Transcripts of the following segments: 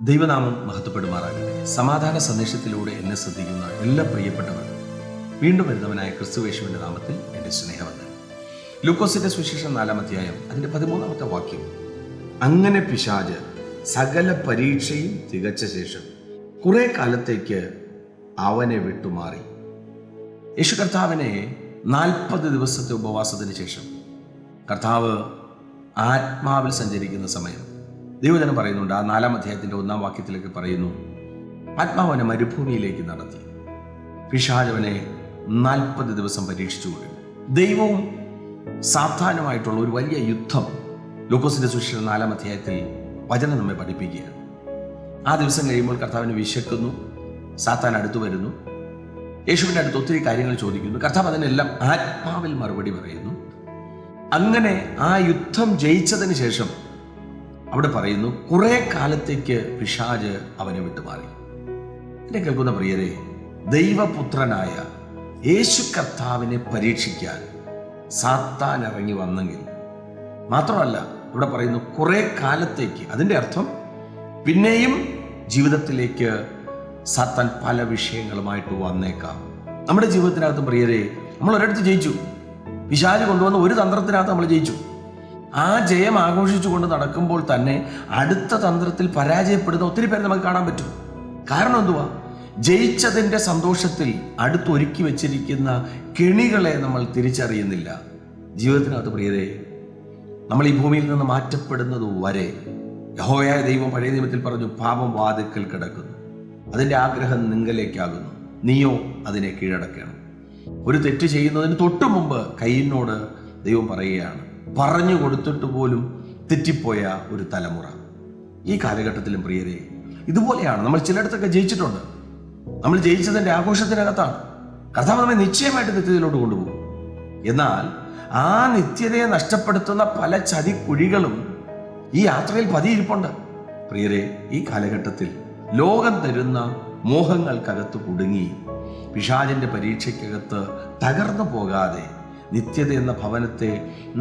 ദൈവനാമം മഹത്വപ്പെടുമാറാകട്ടെ. സമാധാന സന്ദേശത്തിലൂടെ എന്നെ ശ്രദ്ധിക്കുന്ന എല്ലാ പ്രിയപ്പെട്ടവരും വീണ്ടും വരുന്നവനായ ക്രിസ്തുവേശുവിൻ്റെ നാമത്തിൽ എൻ്റെ സ്നേഹവന്ദനം. ലൂക്കോസിന്റെ സുവിശേഷം 4-ാം അധ്യായം അതിൻ്റെ 13-ാമത്തെ വാക്യം. അങ്ങനെ പിശാച് സകല പരീക്ഷയും തികച്ച ശേഷം കുറെ കാലത്തേക്ക് അവനെ വിട്ടുമാറി. യേശു കർത്താവിനെ 40 ദിവസത്തെ ഉപവാസത്തിന് ശേഷം കർത്താവ് ആത്മാവിൽ സഞ്ചരിക്കുന്ന സമയം ദൈവജനം പറയുന്നുണ്ട്. ആ 4-ാം അധ്യായത്തിൻ്റെ 1-ാം വാക്യത്തിലേക്ക് പറയുന്നു, ആത്മാവനെ മരുഭൂമിയിലേക്ക് നടത്തി. പിശാചവനെ 40 ദിവസം പരീക്ഷിച്ചുകൊണ്ട് ദൈവവും സാത്താനുമായിട്ടുള്ള ഒരു വലിയ യുദ്ധം ലൂക്കോസിന്റെ സുവിശേഷം 4-ാം അധ്യായത്തിൽ വചനം നമ്മെ പഠിപ്പിക്കുകയാണ്. ആ ദിവസം കഴിയുമ്പോൾ കർത്താവിന് വിശക്കുന്നു, സാത്താൻ അടുത്തു വരുന്നു, യേശുവിൻ്റെ അടുത്ത് ഒത്തിരി കാര്യങ്ങൾ ചോദിക്കുന്നു. കർത്താവ് അതിനെല്ലാം ആത്മാവിൽ മറുപടി പറയുന്നു. അങ്ങനെ ആ യുദ്ധം ജയിച്ചതിന് ശേഷം അവിടെ പറയുന്നു, കുറെ കാലത്തേക്ക് പിശാച് അവനെ വിട്ടുമാറി. എന്നെ കേൾക്കുന്ന പ്രിയരെ, ദൈവപുത്രനായ യേശു കർത്താവിനെ പരീക്ഷിക്കാൻ സാത്താൻ ഇറങ്ങി വന്നെങ്കിൽ മാത്രമല്ല, ഇവിടെ പറയുന്നു കുറെ കാലത്തേക്ക്. അതിൻ്റെ അർത്ഥം പിന്നെയും ജീവിതത്തിലേക്ക് സാത്താൻ പല വിഷയങ്ങളുമായിട്ട് വന്നേക്കാം. നമ്മുടെ ജീവിതത്തിനകത്ത് പ്രിയരെ, നമ്മൾ ഒരിടത്ത് ജയിച്ചു, പിശാച് കൊണ്ടുവന്ന ഒരു തന്ത്രത്തിനകത്ത് നമ്മൾ ജയിച്ചു. ആ ജയം ആഘോഷിച്ചുകൊണ്ട് നടക്കുമ്പോൾ തന്നെ അടുത്ത തന്ത്രത്തിൽ പരാജയപ്പെടുന്ന ഒത്തിരി പേരെ നമുക്ക് കാണാൻ പറ്റും. കാരണം എന്തുവാ? ജയിച്ചതിൻ്റെ സന്തോഷത്തിൽ അടുത്തൊരുക്കി വെച്ചിരിക്കുന്ന കെണികളെ നമ്മൾ തിരിച്ചറിയുന്നില്ല. ജീവിതത്തിനകത്ത് പ്രിയരെ, നമ്മൾ ഈ ഭൂമിയിൽ നിന്ന് മാറ്റപ്പെടുന്നത് വരെ യഹോവയായ ദൈവം പഴയ നിയമത്തിൽ പറഞ്ഞു, പാപം വാതിൽക്കൽ കിടക്കുന്നു, അതിൻ്റെ ആഗ്രഹം നിങ്കലേക്കാകുന്നു, നീയോ അതിനെ കീഴടക്കണം. ഒരു തെറ്റ് ചെയ്യുന്നതിന് തൊട്ടു മുമ്പ് കയ്യിനോട് ദൈവം പറയുകയാണ്, പറഞ്ഞു കൊടുത്തിട്ട് പോലും തെറ്റിപ്പോയ ഒരു തലമുറ. ഈ കാലഘട്ടത്തിലും പ്രിയരെ ഇതുപോലെയാണ്. നമ്മൾ ചിലയിടത്തൊക്കെ ജയിച്ചിട്ടുണ്ട്. നമ്മൾ ജയിച്ചതിൻ്റെ ആഘോഷത്തിനകത്താണ്. കർത്താവ് നമ്മെ നിശ്ചയമായിട്ട് നിത്യതയിലോട്ട് കൊണ്ടുപോകും. എന്നാൽ ആ നിത്യതയെ നഷ്ടപ്പെടുത്തുന്ന പല ചതിക്കുഴികളും ഈ യാത്രയിൽ പതിയിരിപ്പുണ്ട്. പ്രിയരെ, ഈ കാലഘട്ടത്തിൽ ലോകം തരുന്ന മോഹങ്ങൾക്കകത്ത് കുടുങ്ങി പിശാചിന്റെ പരീക്ഷയ്ക്കകത്ത് തകർന്നു പോകാതെ നിത്യത എന്ന ഭവനത്തെ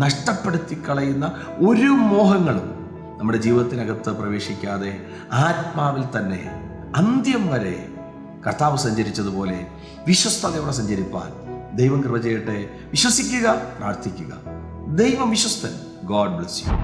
നഷ്ടപ്പെടുത്തി കളയുന്ന ഒരു മോഹങ്ങളും നമ്മുടെ ജീവിതത്തിനകത്ത് പ്രവേശിക്കാതെ ആത്മാവിൽ തന്നെ അന്ത്യം വരെ കർത്താവ് സഞ്ചരിച്ചതുപോലെ വിശ്വസ്തയോടെ സഞ്ചരിപ്പാൻ ദൈവം കൃപ ചെയ്യട്ടെ. വിശ്വസിക്കുക, പ്രാർത്ഥിക്കുക. ദൈവം വിശ്വസ്തൻ. God bless U.